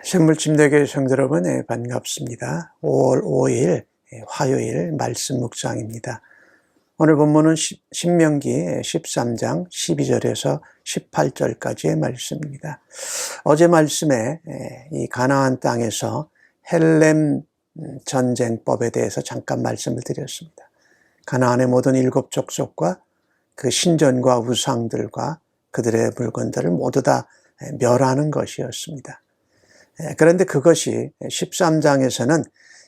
생물침대교회 성도 여러분, 반갑습니다. 5월 5일 화요일 말씀 묵상입니다. 오늘 본문은 신명기 13장 12절에서 18절까지의 말씀입니다. 어제 말씀에 이 가나안 땅에서 헬렘 전쟁법에 대해서 잠깐 말씀을 드렸습니다. 가나안의 모든 7 족속과 그 신전과 우상들과 그들의 물건들을 모두 다 멸하는 것이었습니다. 그런데 그것이 13장에서는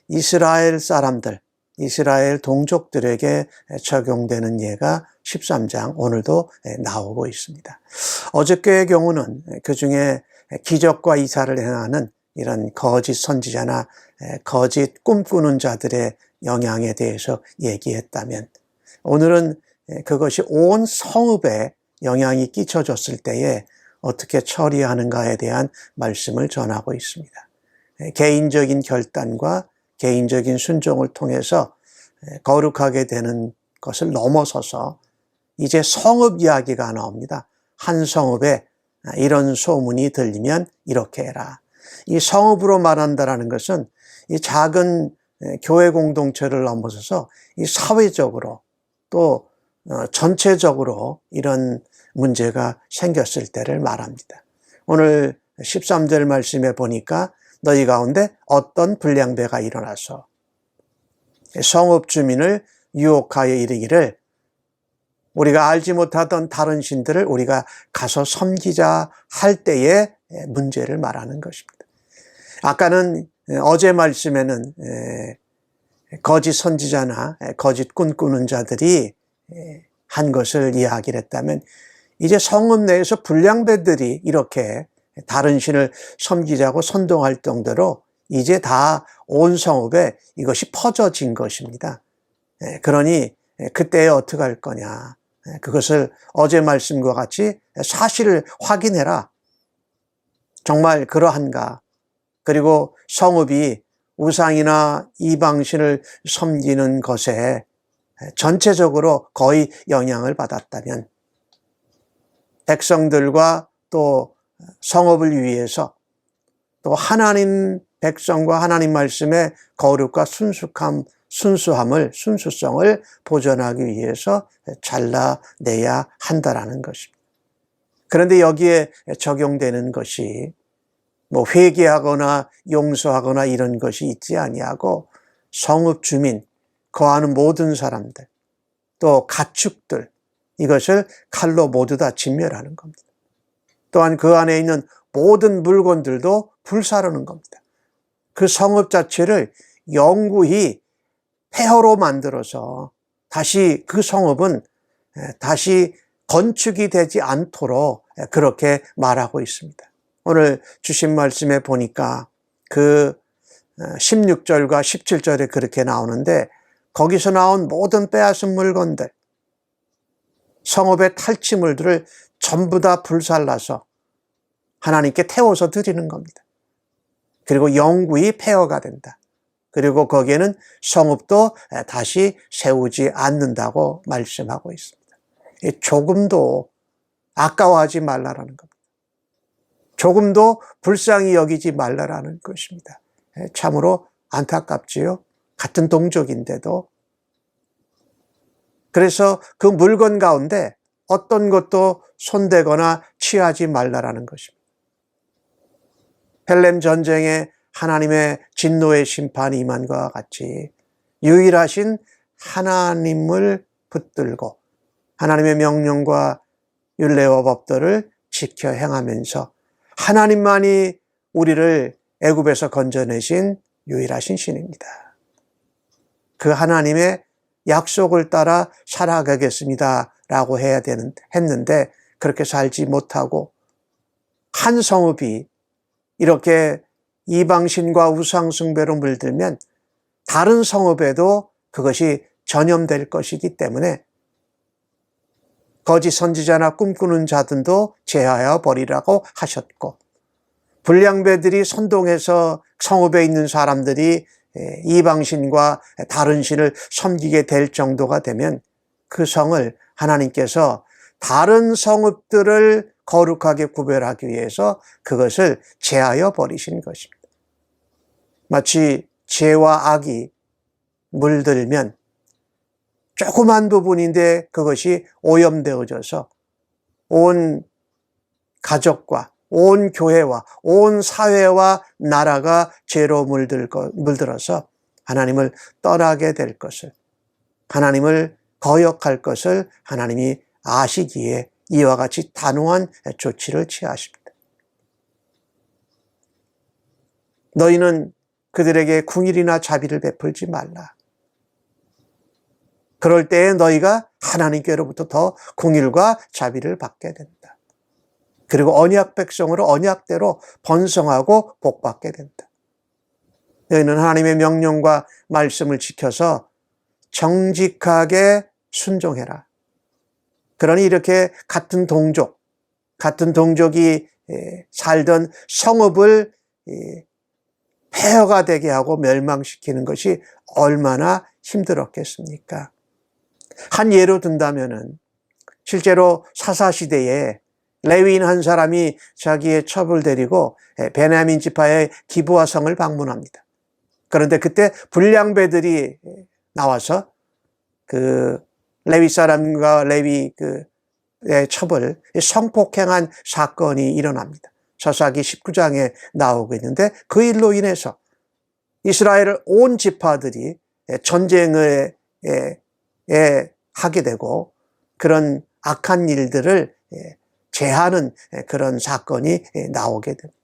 이스라엘 사람들, 이스라엘 동족들에게 적용되는 예가 13장 오늘도 나오고 있습니다. 어저께의 경우는 그 중에 기적과 이사를 행하는 이런 거짓 선지자나 거짓 꿈꾸는 자들의 영향에 대해서 얘기했다면, 오늘은 그것이 온 성읍에 영향이 끼쳐졌을 때에 어떻게 처리하는가에 대한 말씀을 전하고 있습니다. 개인적인 결단과 개인적인 순종을 통해서 거룩하게 되는 것을 넘어서서 이제 성읍 이야기가 나옵니다. 한 성읍에 이런 소문이 들리면 이렇게 해라. 이 성읍으로 말한다라는 것은 이 작은 교회 공동체를 넘어서서 이 사회적으로 또 전체적으로 이런 문제가 생겼을 때를 말합니다. 오늘 13절 말씀에 보니까 너희 가운데 어떤 불량배가 일어나서 성읍 주민을 유혹하여 이르기를 우리가 알지 못하던 다른 신들을 우리가 가서 섬기자 할 때의 문제를 말하는 것입니다. 아까는 어제 말씀에는 거짓 선지자나 거짓 꿈꾸는 자들이 한 것을 이야기를 했다면, 이제 성읍 내에서 불량배들이 이렇게 다른 신을 섬기자고 선동할 정도로 이제 다 온 성읍에 이것이 퍼져진 것입니다. 그러니 그때에 어떻게 할 거냐. 그것을 어제 말씀과 같이 사실을 확인해라. 정말 그러한가. 그리고 성읍이 우상이나 이방신을 섬기는 것에 전체적으로 거의 영향을 받았다면, 백성들과 또 성읍을 위해서 또 하나님 백성과 하나님 말씀의 거룩과 순수성을 보존하기 위해서 잘라내야 한다라는 것입니다. 그런데 여기에 적용되는 것이 뭐 회개하거나 용서하거나 이런 것이 있지 아니하고 성읍 주민, 거하는 모든 사람들, 또 가축들, 이것을 칼로 모두 다 진멸하는 겁니다. 또한 그 안에 있는 모든 물건들도 불사르는 겁니다. 그 성읍 자체를 영구히 폐허로 만들어서 다시 그 성읍은 다시 건축이 되지 않도록 그렇게 말하고 있습니다. 오늘 주신 말씀에 보니까 그 16절과 17절에 그렇게 나오는데, 거기서 나온 모든 빼앗은 물건들, 성읍의 탈취물들을 전부 다 불살라서 하나님께 태워서 드리는 겁니다. 그리고 영구히 폐허가 된다. 그리고 거기에는 성읍도 다시 세우지 않는다고 말씀하고 있습니다. 조금도 아까워하지 말라라는 겁니다. 조금도 불쌍히 여기지 말라라는 것입니다. 참으로 안타깝지요. 같은 동족인데도. 그래서 그 물건 가운데 어떤 것도 손대거나 취하지 말라라는 것입니다. 헬렘 전쟁에 하나님의 진노의 심판이 임한 것과 같이 유일하신 하나님을 붙들고 하나님의 명령과 율례와 법도를 지켜 행하면서 하나님만이 우리를 애굽에서 건져내신 유일하신 신입니다. 그 하나님의 약속을 따라 살아가겠습니다 라고 했는데 그렇게 살지 못하고 한 성읍이 이렇게 이방신과 우상숭배로 물들면 다른 성읍에도 그것이 전염될 것이기 때문에 거짓 선지자나 꿈꾸는 자들도 제하여 버리라고 하셨고, 불량배들이 선동해서 성읍에 있는 사람들이 이방신과 다른 신을 섬기게 될 정도가 되면 그 성을 하나님께서 다른 성읍들을 거룩하게 구별하기 위해서 그것을 제하여 버리신 것입니다. 마치 죄와 악이 물들면 조그만 부분인데 그것이 오염되어져서 온 가족과 온 교회와 온 사회와 나라가 죄로 물들어서 하나님을 떠나게 될 것을, 하나님을 거역할 것을 하나님이 아시기에 이와 같이 단호한 조치를 취하십니다. 너희는 그들에게 궁일이나 자비를 베풀지 말라. 그럴 때에 너희가 하나님께로부터 더 궁일과 자비를 받게 된다. 그리고 언약 백성으로 언약대로 번성하고 복받게 된다. 너희는 하나님의 명령과 말씀을 지켜서 정직하게 순종해라. 그러니 이렇게 같은 동족이 살던 성읍을 폐허가 되게 하고 멸망시키는 것이 얼마나 힘들었겠습니까? 한 예로 든다면은 실제로 사사시대에 레위인 한 사람이 자기의 첩을 데리고 베냐민 지파의 기브아 성을 방문합니다. 그런데 그때 불량배들이 나와서 그 레위 사람과 레위 그의 첩을 성폭행한 사건이 일어납니다. 사사기 19장에 나오고 있는데 그 일로 인해서 이스라엘 온 지파들이 전쟁을 하게 되고 그런 악한 일들을 제하는 그런 사건이 나오게 됩니다.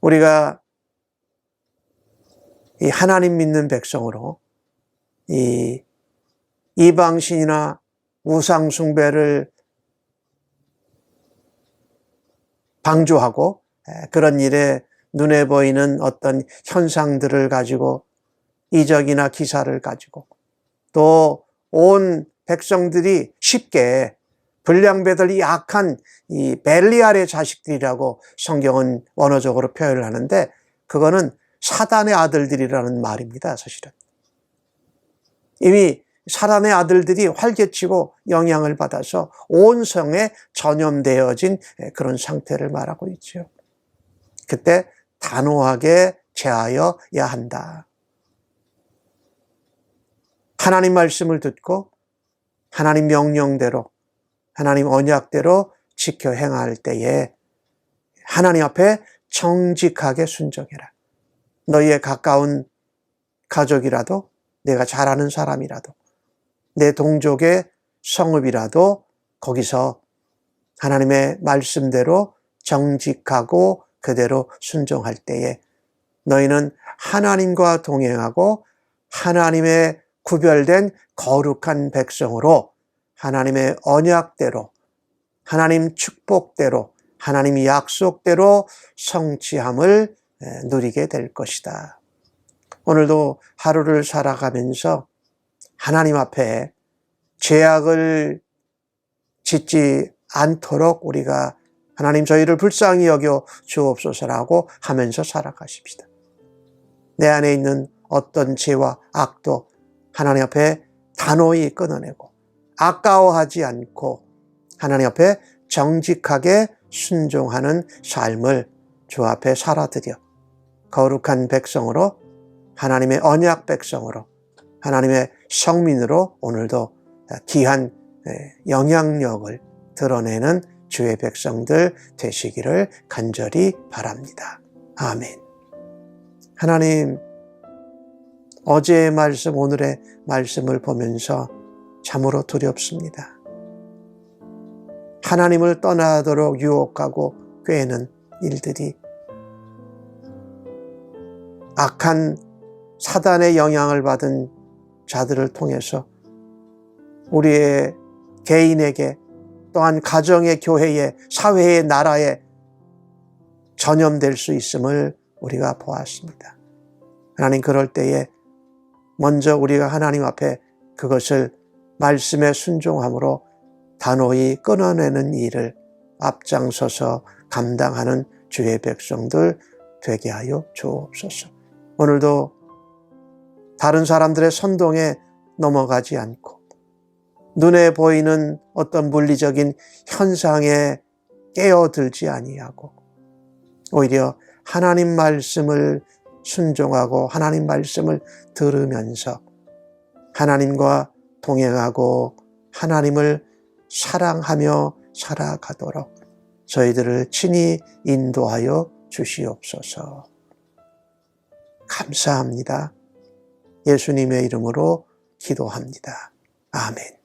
우리가 이 하나님 믿는 백성으로 이 이방신이나 우상 숭배를 방조하고 그런 일에 눈에 보이는 어떤 현상들을 가지고 이적이나 기사를 가지고 또 온 백성들이 쉽게 불량배들 이 악한 이 벨리알의 자식들이라고 성경은 원어적으로 표현을 하는데 그거는 사단의 아들들이라는 말입니다. 사실은 이미 사단의 아들들이 활개치고 영향을 받아서 온 성에 전염되어진 그런 상태를 말하고 있죠. 그때 단호하게 제하여야 한다. 하나님 말씀을 듣고 하나님 명령대로 하나님 언약대로 지켜 행할 때에 하나님 앞에 정직하게 순종해라. 너희의 가까운 가족이라도 내가 잘 아는 사람이라도 내 동족의 성읍이라도 거기서 하나님의 말씀대로 정직하고 그대로 순종할 때에 너희는 하나님과 동행하고 하나님의 구별된 거룩한 백성으로 하나님의 언약대로 하나님 축복대로 하나님의 약속대로 성취함을 누리게 될 것이다. 오늘도 하루를 살아가면서 하나님 앞에 죄악을 짓지 않도록 우리가 하나님 저희를 불쌍히 여겨 주옵소서라고 하면서 살아가십시다. 내 안에 있는 어떤 죄와 악도 하나님 앞에 단호히 끊어내고 아까워하지 않고 하나님 앞에 정직하게 순종하는 삶을 주 앞에 살아드려 거룩한 백성으로 하나님의 언약 백성으로 하나님의 성민으로 오늘도 귀한 영향력을 드러내는 주의 백성들 되시기를 간절히 바랍니다. 아멘. 하나님, 어제의 말씀, 오늘의 말씀을 보면서 참으로 두렵습니다. 하나님을 떠나도록 유혹하고 꾀는 일들이 악한 사단의 영향을 받은 자들을 통해서 우리의 개인에게 또한 가정의 교회에 사회의 나라에 전염될 수 있음을 우리가 보았습니다. 하나님 그럴 때에 먼저 우리가 하나님 앞에 그것을 말씀에 순종함으로 단호히 끊어내는 일을 앞장서서 감당하는 주의 백성들 되게 하여 주옵소서. 오늘도 다른 사람들의 선동에 넘어가지 않고 눈에 보이는 어떤 물리적인 현상에 깨어들지 아니하고 오히려 하나님 말씀을 순종하고 하나님 말씀을 들으면서 하나님과 동행하고 하나님을 사랑하며 살아가도록 저희들을 친히 인도하여 주시옵소서. 감사합니다. 예수님의 이름으로 기도합니다. 아멘.